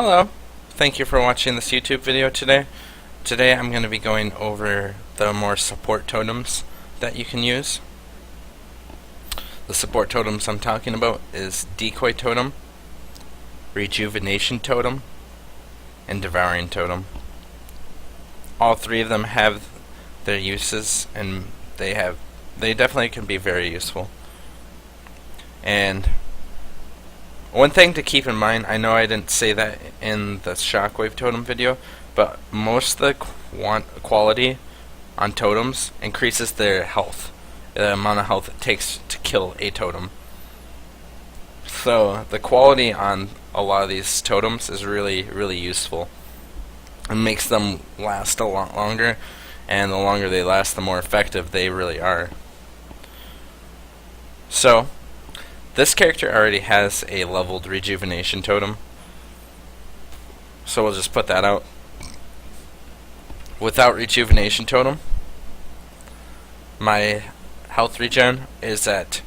Hello, thank you for watching this YouTube video today. Today I'm going to be going over the more support totems that you can use. The support totems I'm talking about is Decoy Totem, Rejuvenation Totem, and Devouring Totem. All three of them have their uses, and they definitely can be very useful. And one thing to keep in mind, I know I didn't say that in the Shockwave Totem video, but most of the quality on totems increases their health, the amount of health it takes to kill a totem. So the quality on a lot of these totems is really, really useful. It makes them last a lot longer, and the longer they last, the more effective they really are. So this character already has a leveled Rejuvenation Totem, so we'll just put that out. Without Rejuvenation Totem, my health regen is at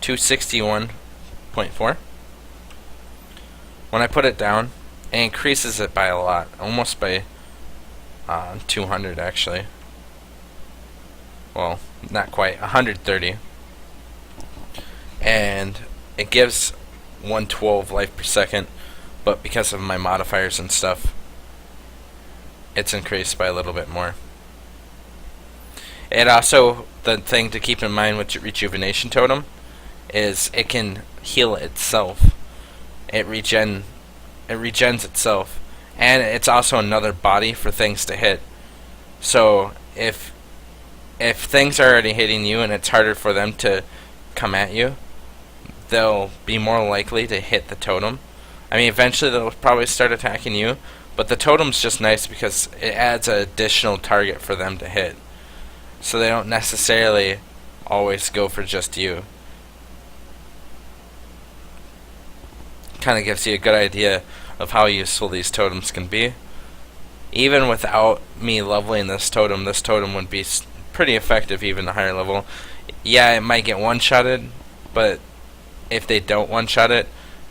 261.4. When I put it down, it increases it by a lot, almost by 200 actually. Well, not quite, 130. And it gives 112 life per second, but because of my modifiers and stuff, it's increased by a little bit more. And also, the thing to keep in mind with Rejuvenation Totem is it can heal itself. It regens itself, and it's also another body for things to hit. So if things are already hitting you and it's harder for them to come at you, they'll be more likely to hit the totem. I mean, eventually they'll probably start attacking you, but the totem's just nice because it adds an additional target for them to hit. So they don't necessarily always go for just you. Kind of gives you a good idea of how useful these totems can be. Even without me leveling this totem would be pretty effective even at a higher level. Yeah, it might get one-shotted, but if they don't one-shot it,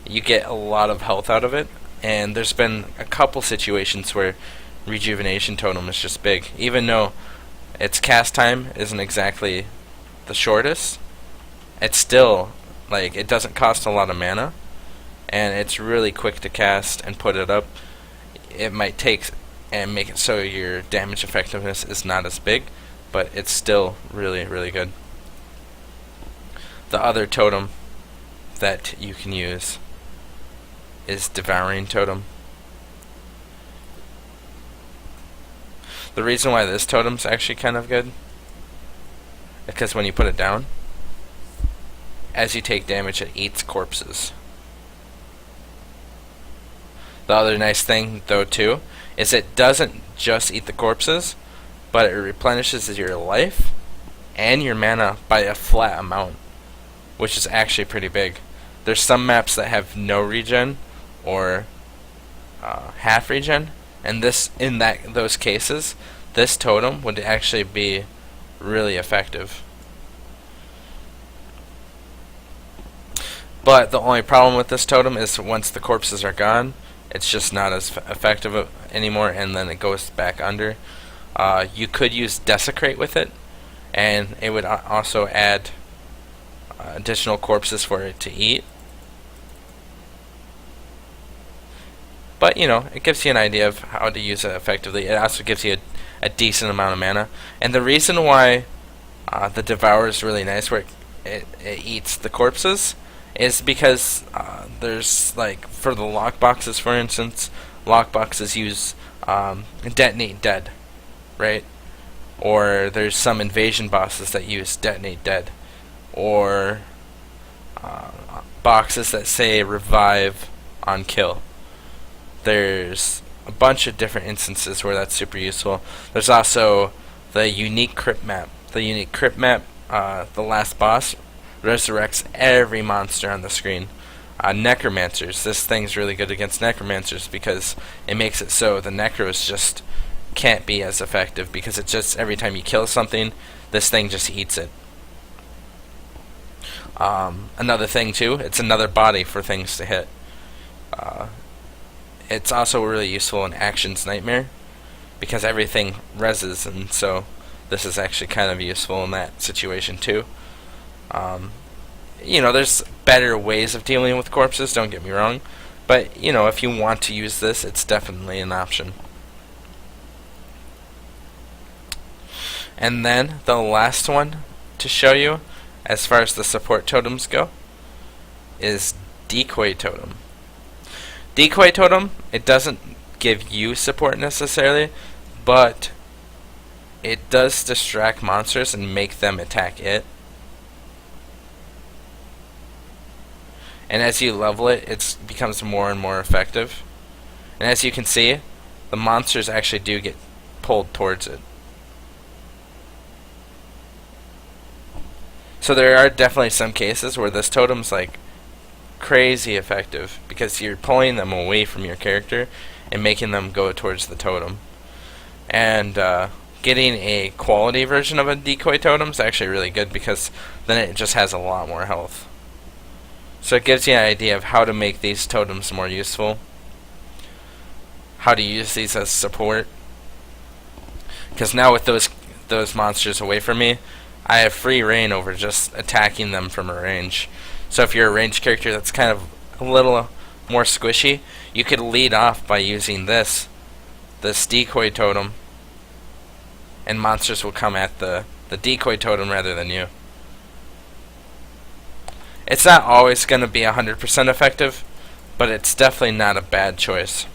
you get a lot of health out of it. And there's been a couple situations where Rejuvenation Totem is just big. Even though its cast time isn't exactly the shortest, it's still, like, it doesn't cost a lot of mana, and it's really quick to cast and put it up. It might take and make it so your damage effectiveness is not as big, but it's still really, really good. The other totem that you can use is Devouring Totem. The reason why this totem's actually kind of good is because when you put it down, as you take damage, it eats corpses. The other nice thing, though, too, is it doesn't just eat the corpses, but it replenishes your life and your mana by a flat amount, which is actually pretty big. There's some maps that have no regen or half regen, and those cases, this totem would actually be really effective. But the only problem with this totem is once the corpses are gone, it's just not as effective anymore, and then it goes back under. You could use Desecrate with it, and it would also add additional corpses for it to eat. But, you know, it gives you an idea of how to use it effectively. It also gives you a decent amount of mana. And the reason why the Devour is really nice, where it eats the corpses, is because there's, like, for the lockboxes, for instance, lockboxes use Detonate Dead, right? Or there's some invasion bosses that use Detonate Dead. Or boxes that say Revive on Kill. There's a bunch of different instances where that's super useful. There's also the unique crypt map. The unique crypt map, the last boss, resurrects every monster on the screen. Necromancers. This thing's really good against Necromancers because it makes it so the Necros just can't be as effective, because it just, every time you kill something, this thing just eats it. Another thing too, it's another body for things to hit. It's also really useful in Action's Nightmare because everything reses, and so this is actually kind of useful in that situation too. There's better ways of dealing with corpses, don't get me wrong, but if you want to use this, it's definitely an option. And then the last one to show you, as far as the support totems go, is Decoy Totem. Decoy Totem, it doesn't give you support necessarily, but it does distract monsters and make them attack it. And as you level it, it becomes more and more effective. And as you can see, the monsters actually do get pulled towards it. So there are definitely some cases where this totem's like crazy effective because you're pulling them away from your character and making them go towards the totem. And getting a quality version of a decoy totem is actually really good because then it just has a lot more health. So it gives you an idea of how to make these totems more useful, how to use these as support. Because now with those monsters away from me, I have free reign over just attacking them from a range. So if you're a ranged character that's kind of a little more squishy, you could lead off by using this decoy totem, and monsters will come at the decoy totem rather than you. It's not always going to be 100% effective, but it's definitely not a bad choice.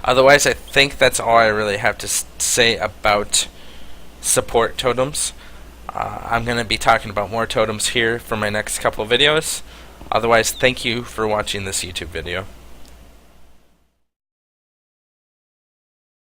Otherwise, I think that's all I really have to say about support totems. I'm going to be talking about more totems here for my next couple of videos. Otherwise, thank you for watching this YouTube video.